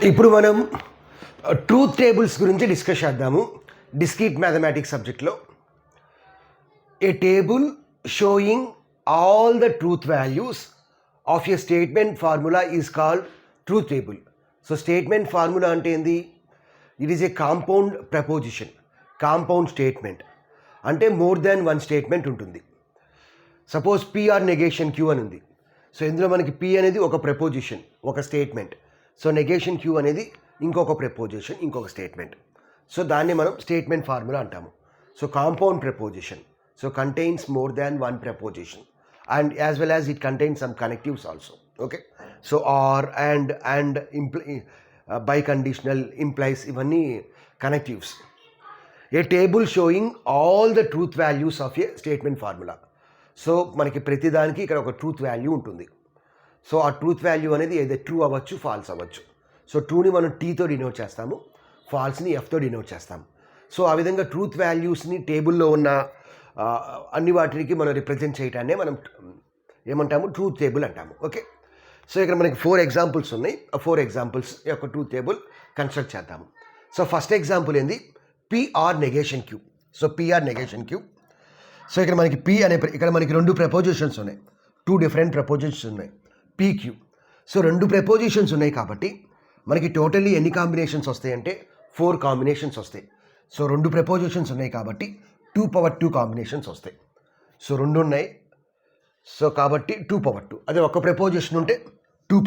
ఇప్పుడు మనం truth tables గురించి డిస్కస్ చేద్దాము. డిస్క్రీట్ మ్యాథమెటిక్స్ సబ్జెక్ట్లో a table showing all the truth values of a statement formula is called truth table. So statement formula అంటే ఏంది? It is a compound proposition, compound statement అంటే more than one statement ఉంటుంది. Suppose P or negation Q అని ఉంది. So ఇందులో మనకి P అనేది ఒక ప్రపోజిషన్, ఒక స్టేట్మెంట్. సో నెగేషన్ క్యూ అనేది ఇంకొక ప్రపోజిషన్, ఇంకొక స్టేట్మెంట్. సో దాన్ని మనం స్టేట్మెంట్ ఫార్ములా అంటాము. So compound proposition, so contains more than one proposition and as well as it contains some connectives also. Okay, so or and biconditional, implies, ఇవన్నీ connectives. A table showing all the truth values of a statement formula. So మనకి ప్రతిదానికి ఇక్కడ ఒక truth value ఉంటుంది. So ఆ truth value అనేది ఏదో true అవ్వచ్చు, ఫాల్స్ అవ్వచ్చు. సో ట్రూని మనం టీతో డినోట్ చేస్తాము, ఫాల్స్ని ఎఫ్తో డినోట్ చేస్తాము. సో ఆ విధంగా ట్రూత్ వాల్యూస్ని టేబుల్లో ఉన్న అన్ని వాటికి మనం రిప్రజెంట్ చేయటాన్నే మనం ఏమంటాము? ట్రూత్ టేబుల్ అంటాము. ఓకే, సో ఇక్కడ మనకి 4 ఎగ్జాంపుల్స్ ఉన్నాయి. ఆ 4 ఎగ్జాంపుల్స్ యొక్క ట్రూత్ టేబుల్ కన్స్ట్రక్ట్ చేద్దాము. సో ఫస్ట్ ఎగ్జాంపుల్ ఏంది? P or negation Q. So P or negation Q. So ఇక్కడ మనకి పి అనే ఇక్కడ మనకి 2 ప్రపోజిషన్స్ ఉన్నాయి, 2 డిఫరెంట్ ప్రపోజిషన్స్ ఉన్నాయి, పీక్యూ. సో 2 ప్రపోజిషన్స్ ఉన్నాయి కాబట్టి మనకి టోటల్లీ ఎన్ని కాంబినేషన్స్ వస్తాయంటే 4 కాంబినేషన్స్ వస్తాయి. సో 2 ప్రపోజిషన్స్ ఉన్నాయి కాబట్టి 2 కాంబినేషన్స్ వస్తాయి. సో 2 ఉన్నాయి, సో కాబట్టి 2 అదే ఒక ప్రపోజిషన్ ఉంటే 2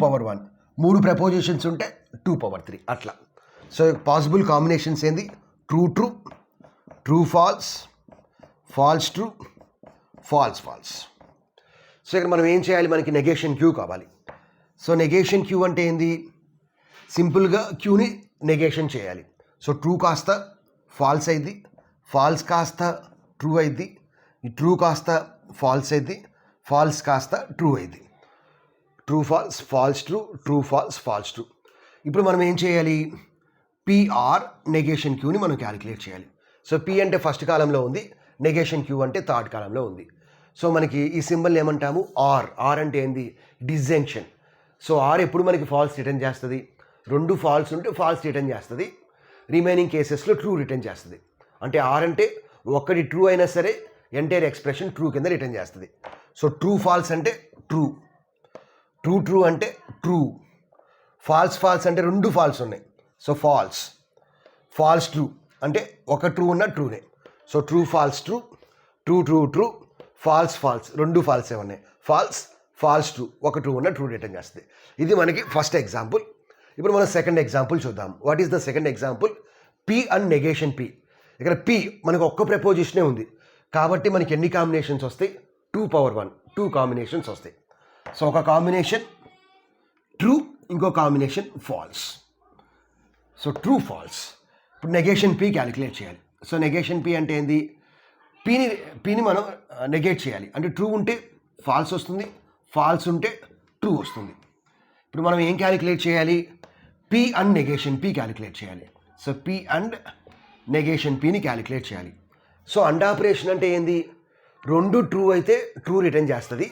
3 ప్రపోజిషన్స్ ఉంటే 2 అట్లా. సో పాసిబుల్ కాంబినేషన్స్ ఏంది? True true, true false, false true, false false. So ఇక్కడ మనం ఏం చేయాలి? మనకి నెగేషన్ క్యూ కావాలి. సో నెగేషన్ క్యూ అంటే ఏంది? సింపుల్గా క్యూని నెగేషన్ చేయాలి. సో ట్రూ కాస్త ఫాల్స్ అయింది, ఫాల్స్ కాస్త ట్రూ అయింది, ఈ ట్రూ కాస్త ఫాల్స్ అయింది, ఫాల్స్ కాస్త ట్రూ అయింది. True false, false true, true false, false true. ఇప్పుడు మనం ఏం చేయాలి? పిఆర్ నెగేషన్ క్యూని మనం క్యాలిక్యులేట్ చేయాలి. సో పి అంటే ఫస్ట్ కాలంలో ఉంది, నెగేషన్ క్యూ అంటే థర్డ్ కాలంలో ఉంది. సో మనకి ఈ సింబల్ ఏమంటాము? ఆర్. ఆర్ అంటే ఏంది? డిస్జంక్షన్. సో ఆర్ ఎప్పుడు మనకి ఫాల్స్ రిటర్న్ చేస్తుంది? 2 ఫాల్స్ ఉంటే ఫాల్స్ రిటర్న్ చేస్తుంది, రిమైనింగ్ కేసెస్లో ట్రూ రిటర్న్ చేస్తుంది. అంటే ఆర్ అంటే ఒక్కటి ట్రూ అయినా సరే ఎంటైర్ ఎక్స్ప్రెషన్ ట్రూ కింద రిటర్న్ చేస్తుంది. సో ట్రూ ఫాల్స్ అంటే ట్రూ, ట్రూ ట్రూ అంటే ట్రూ, ఫాల్స్ ఫాల్స్ అంటే 2 ఫాల్స్ ఉన్నాయి, సో ఫాల్స్, ఫాల్స్ ట్రూ అంటే ఒక ట్రూ ఉన్న ట్రూనే. So true false true, true true true, false false 2 ఫాల్సే ఉన్నాయి, ఫాల్స్ ఫాల్స్ ట్రూ, ఒక ట్రూ ఉన్న ట్రూ రిటర్న్ చేస్తుంది. ఇది మనకి ఫస్ట్ ఎగ్జాంపుల్. ఇప్పుడు మనం సెకండ్ ఎగ్జాంపుల్ చూద్దాం. What is the second example? P and negation P. ఇక్కడ పి మనకు ఒక్క ప్రపోజిషనే ఉంది కాబట్టి మనకి ఎన్ని కాంబినేషన్స్ వస్తాయి? 2 కాంబినేషన్స్ వస్తాయి. సో ఒక కాంబినేషన్ ట్రూ, ఇంకో combination false. So true false. ఇప్పుడు నెగేషన్ పి క్యాలిక్యులేట్ చేయాలి. సో నెగేషన్ పి అంటే ఏంది? పిని మనం నెగేట్ చేయాలి. అంటే ట్రూ ఉంటే ఫాల్స్ వస్తుంది, ఫాల్స్ ఉంటే ట్రూ వస్తుంది. ఇప్పుడు మనం ఏం క్యాలిక్యులేట్ చేయాలి? P and negation P calculate చేయాలి. సో పి అండ్ నెగేషన్ పిని క్యాలిక్యులేట్ చేయాలి. సో అండ్ ఆపరేషన్ అంటే ఏంది? 2 ట్రూ అయితే ట్రూ రిటర్న్ చేస్తుంది,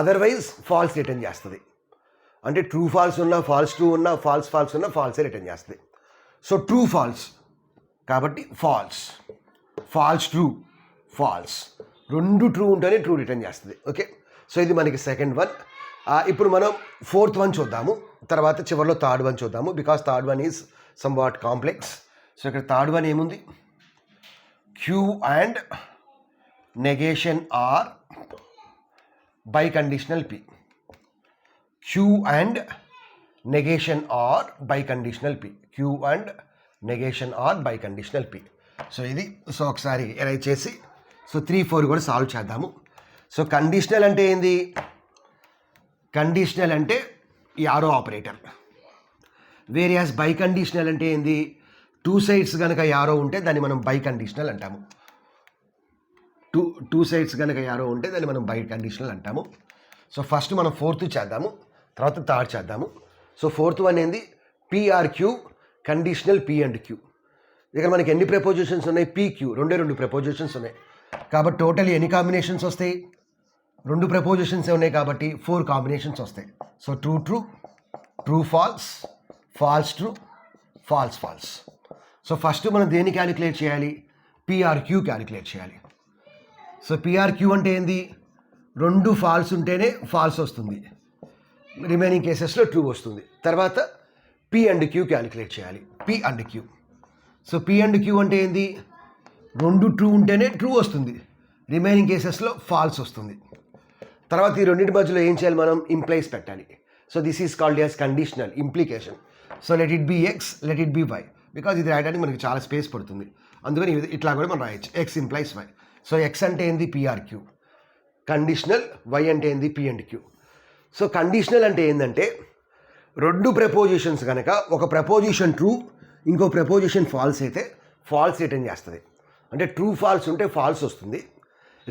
అదర్వైజ్ ఫాల్స్ రిటర్న్ చేస్తుంది. అంటే ట్రూ ఫాల్స్ ఉన్నా, ఫాల్స్ ట్రూ ఉన్నా, ఫాల్స్ ఫాల్స్ ఉన్నా ఫాల్సే రిటర్న్ చేస్తుంది. సో ట్రూ ఫాల్స్ కాబట్టి false, false true, false, 2 true ఉంటేనే ట్రూ రిటర్న్ చేస్తుంది. ఓకే, సో ఇది మనకి సెకండ్ వన్. ఇప్పుడు మనం 4th వన్ చూద్దాము, తర్వాత చివరిలో థర్డ్ వన్ చూద్దాము, because third one is somewhat complex. So ఇక్కడ థర్డ్ వన్ ఏముంది? Q and negation are biconditional P. Q and negation are biconditional P. Q and negation are biconditional P. So ఇది so ఒకసారి arise చేసి so 3, 4 కూడా solve చేద్దాము. So conditional అంటే ఏంది? Conditional అంటే arrow operator. Various by conditional అంటే ఏంది? 2 సైడ్స్ కనుక యారో ఉంటే దాన్ని మనం బై కండిషనల్ అంటాము. 2 సైడ్స్ కనుక యారో ఉంటే దాన్ని మనం బై కండిషనల్ అంటాము. సో ఫస్ట్ మనం 4th చేద్దాము, తర్వాత థర్డ్ చేద్దాము. సో 4th వన్ ఏంది? P or Q conditional P and Q. ఇక్కడ మనకి ఎన్ని ప్రపోజిషన్స్ ఉన్నాయి? పీక్యూ 2 ప్రపోజిషన్స్ ఉన్నాయి కాబట్టి టోటల్ ఎన్ని కాంబినేషన్స్ వస్తాయి? 2 ప్రపోజిషన్స్ ఉన్నాయి కాబట్టి 4 కాంబినేషన్స్ వస్తాయి. So true true, true false, false true, false false. So first మనం దేన్ని క్యాలిక్యులేట్ చేయాలి? పిఆర్క్యూ క్యాలిక్యులేట్ చేయాలి. సో పిఆర్క్యూ అంటే ఏంది? 2 ఫాల్స్ ఉంటేనే ఫాల్స్ వస్తుంది, రిమైనింగ్ కేసెస్లో ట్రూ వస్తుంది. తర్వాత పి అండ్ క్యూ క్యాలిక్యులేట్ చేయాలి. P and Q. So P and Q అంటే ఏంది? 2 ట్రూ ఉంటేనే ట్రూ వస్తుంది, రిమైనింగ్ కేసెస్లో ఫాల్స్ వస్తుంది. తర్వాత ఈ రెండింటి మధ్యలో ఏం చేయాలి? మనం ఇంప్లైస్ పెట్టాలి. So this is called as conditional implication. So let it be X, let it be Y, because ఇది రాయడానికి మనకి చాలా స్పేస్ పడుతుంది. అందుకని ఇట్లా కూడా మనం రాయొచ్చు, X implies Y. So X అంటే ఏంది? పిఆర్క్యూ. కండిషనల్. వై అంటే ఏంది? P and Q. So conditional అంటే ఏంటంటే 2 ప్రపోజిషన్స్ కనుక ఒక ప్రపోజిషన్ ట్రూ, ఇంకో ప్రపోజిషన్ ఫాల్స్ అయితే ఫాల్స్ రిటర్న్ చేస్తుంది. అంటే ట్రూ ఫాల్స్ ఉంటే ఫాల్స్ వస్తుంది,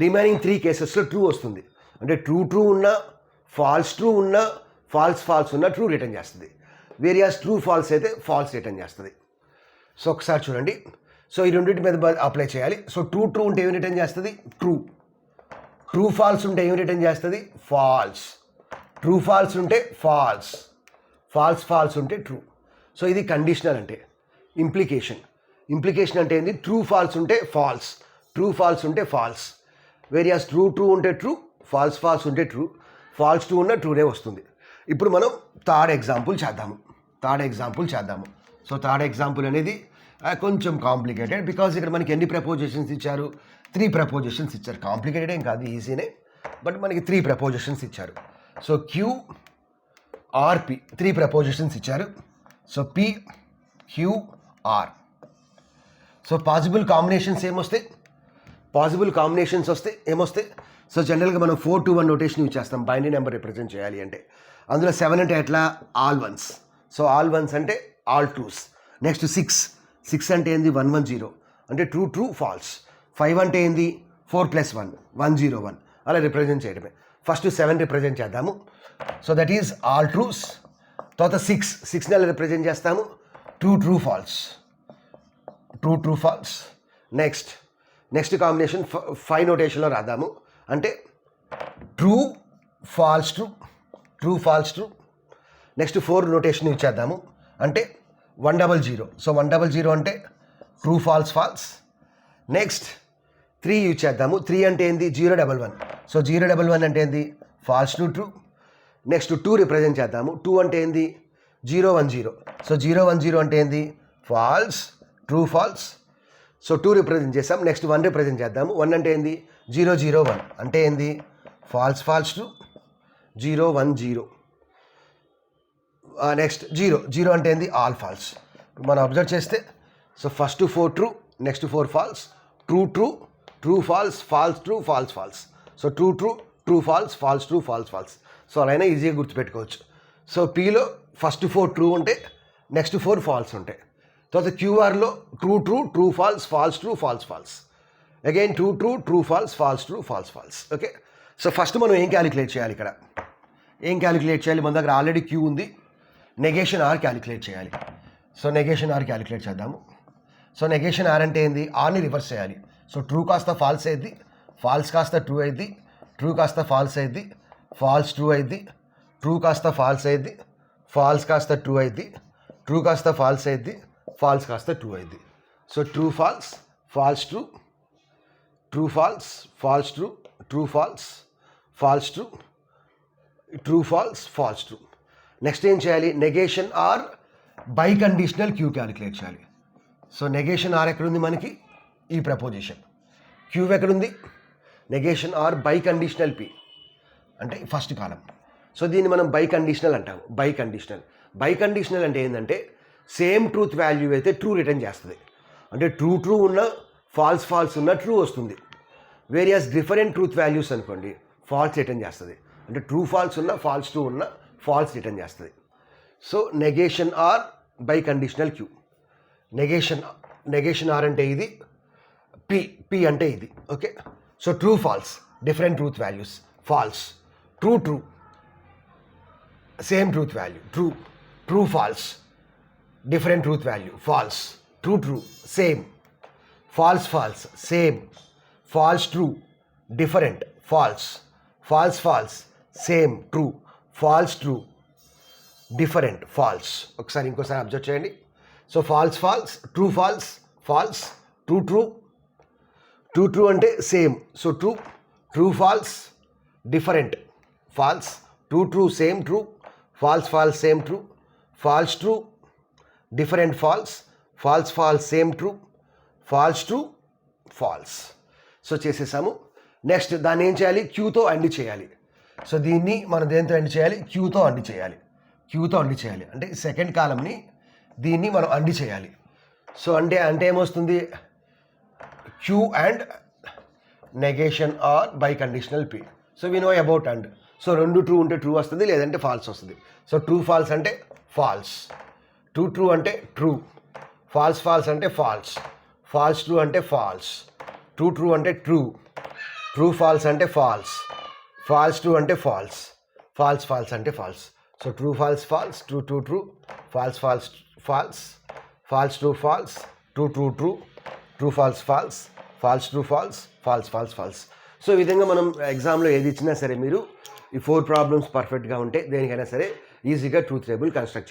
రిమైనింగ్ 3 కేసెస్లో ట్రూ వస్తుంది. అంటే ట్రూ ట్రూ ఉన్నా, ఫాల్స్ ట్రూ ఉన్నా, ఫాల్స్ ఫాల్స్ ఉన్నా ట్రూ రిటర్న్ చేస్తుంది. వేరియాస్ ట్రూ ఫాల్స్ అయితే ఫాల్స్ రిటర్న్ చేస్తుంది. సో ఒకసారి చూడండి. సో ఈ రెండింటి మీద అప్లై చేయాలి. సో ట్రూ ట్రూ ఉంటే ఏమి రిటర్న్ చేస్తుంది? ట్రూ. ట్రూ ఫాల్స్ ఉంటే ఏమి రిటర్న్ చేస్తుంది? ఫాల్స్. ట్రూ ఫాల్స్ ఉంటే ఫాల్స్, ఫాల్స్ ఫాల్స్ ఉంటే ట్రూ. సో ఇది కండిషనల్ అంటే. ఇంప్లికేషన్. ఇంప్లికేషన్ అంటే ఏంది? ట్రూ ఫాల్స్ ఉంటే ఫాల్స్, ట్రూ ఫాల్స్ ఉంటే ఫాల్స్. వేరియాస్ ట్రూ ట్రూ ఉంటే ట్రూ, ఫాల్స్ ఫాల్స్ ఉంటే ట్రూ, ఫాల్స్ ట్రూ ఉన్న ట్రూనే వస్తుంది. ఇప్పుడు మనం థర్డ్ ఎగ్జాంపుల్ చేద్దాము. సో థర్డ్ ఎగ్జాంపుల్ అనేది కొంచెం కాంప్లికేటెడ్, బికాజ్ ఇక్కడ మనకి ఎన్ని ప్రపోజిషన్స్ ఇచ్చారు? 3 ప్రపోజిషన్స్ ఇచ్చారు. కాంప్లికేటెడ్ ఏం కాదు, ఈజీనే, బట్ మనకి 3 ప్రపోజిషన్స్ ఇచ్చారు. So Q R P, 3 propositions ఇచ్చారు. So P Q R. So possible combinations వస్తే ఏమొస్తాయి? సో జనరల్గా మనం 4 to 1 నోటేషన్ యూజ్ చేస్తాం బైనరీ నెంబర్ రిప్రజెంట్ చేయాలి అంటే. అందులో 7 అంటే ఎట్లా? All ones. So all ones అంటే ఆల్ ట్రూస్. నెక్స్ట్ 6 అంటే ఏంది? 110 అంటే ట్రూ ట్రూ ఫాల్స్. 5 అంటే ఏంది? 4 + 1 101 అలా రిప్రజెంట్ చేయడమే. ఫస్ట్ 7 రిప్రజెంట్ చేద్దాము. So that is all trues. తర్వాత 6 నెల రిప్రజెంట్ చేస్తాము. True true false. Next combination 5 నోటేషన్లో రాద్దాము. అంటే true false true. Next 4 notation use చేద్దాము. అంటే 100. సో 100 అంటే true false false. Next 3 use చేద్దాము. 3 అంటే ఏంది? 011. సో 011 అంటే ఏంది? Falls true. నెక్స్ట్ 2 రిప్రజెంట్ చేద్దాము. 2 అంటే ఏంది? 010. సో 010 అంటే ఏంది? Falls true false. So 2 represent చేస్తాం. నెక్స్ట్ 1 రిప్రజెంట్ చేద్దాము. 1 అంటే ఏంది? 001 అంటే ఏంది? False true 010. నెక్స్ట్ 0 అంటే ఏంది? All false. మనం అబ్జర్వ్ చేస్తే so first 4 true, next 4 false, true false, false true, false false. So true false, false true, false false. So అలా అయినా ఈజీగా గుర్తుపెట్టుకోవచ్చు. సో పీలో ఫస్ట్ 4 ట్రూ ఉంటే నెక్స్ట్ 4 ఫాల్స్ ఉంటాయి. తర్వాత క్యూఆర్లో true false, false true, false false. Again true false, false true, false false. Okay. So first మనం ఏం క్యాలిక్యులేట్ చేయాలి? ఇక్కడ ఏం క్యాలిక్యులేట్ చేయాలి? మన దగ్గర ఆల్రెడీ క్యూ ఉంది. నెగేషన్ ఆర్ క్యాలిక్యులేట్ చేయాలి. సో నెగేషన్ ఆర్ క్యాలిక్యులేట్ చేద్దాము. సో నెగేషన్ ఆర్ అంటే ఏంది? ఆర్ని రివర్స్ చేయాలి. సో ట్రూ కాస్త ఫాల్స్ అయింది, ఫాల్స్ కాస్త ట్రూ అయింది, ట్రూ కాస్త ఫాల్స్ అయింది, ఫాల్స్ ట్రూ అయింది, ట్రూ కాస్త ఫాల్స్ అయింది, ఫాల్స్ కాస్త ట్రూ అయింది, ట్రూ కాస్త ఫాల్స్ అయింది, ఫాల్స్ కాస్త ట్రూ అయింది. So true false, false true, true false, false true, true false, false true, true false, false true. Next ఏం చేయాలి? Negation are biconditional Q calculate చేయాలి. సో నెగేషన్ ఆర్ ఎక్కడుంది మనకి? ఈ ప్రపోజిషన్. క్యూ ఎక్కడుంది? Negation are biconditional P అంటే first column. So దీన్ని మనం బై కండిషనల్ అంటాము. బై కండిషనల్ అంటే ఏంటంటే సేమ్ ట్రూత్ వాల్యూ అయితే ట్రూ రిటర్న్ చేస్తుంది. అంటే ట్రూ ఉన్న, ఫాల్స్ ఉన్న ట్రూ వస్తుంది. వేరియస్ డిఫరెంట్ ట్రూత్ వాల్యూస్ అనుకోండి ఫాల్స్ రిటర్న్ చేస్తుంది. అంటే ట్రూ ఫాల్స్ ఉన్న, ఫాల్స్ ట్రూ ఉన్న, ఫాల్స్ రిటర్న్ చేస్తుంది. So negation are biconditional Q. Negation R అంటే ఇది, పి అంటే ఇది. Okay. So true false different truth values, false true same truth value, true false different truth value, false true same, false same, false true different, false same true, false true different false. ఒకసారి ఇంకోసారి observe చేయండి. So false false, true false, false, true true, true true అంటే same, so true, true false, different false, true true same true, false false same true, false true, different false, false false same true, false true, false. So చేసేసాము. Next దాన్ని ఏం చేయాలి, క్యూతో అండి చేయాలి. So దీన్ని మనం దేంతో అండి చేయాలి, క్యూతో అండి చేయాలి. క్యూతో అండి చేయాలి అంటే సెకండ్ కాలంని దీన్ని మనం అండి చేయాలి. సో అంటే ఏమొస్తుంది, Q and negation are biconditional P. So we know about and. So రెండు ట్రూ ఉంటే ట్రూ వస్తుంది, లేదంటే ఫాల్స్ వస్తుంది. సో ట్రూ ఫాల్స్ అంటే ఫాల్స్, ట్రూ ట్రూ అంటే ట్రూ, ఫాల్స్ ఫాల్స్ అంటే ఫాల్స్, ఫాల్స్ ట్రూ అంటే ఫాల్స్, ట్రూ ట్రూ అంటే ట్రూ, ట్రూ ఫాల్స్ అంటే ఫాల్స్, ఫాల్స్ ట్రూ అంటే ఫాల్స్, ఫాల్స్ ఫాల్స్ అంటే false. So true false false, true true true, false false false, false true false, true true true, true false false, false true false, false false false. So ఈ విధంగా మనం ఎగ్జామ్లో ఏది ఇచ్చినా సరే మీరు ఈ 4 ప్రాబ్లమ్స్ పర్ఫెక్ట్గా ఉంటే దేనికైనా సరే ఈజీగా ట్రూత్ టేబుల్ కన్స్ట్రక్ట్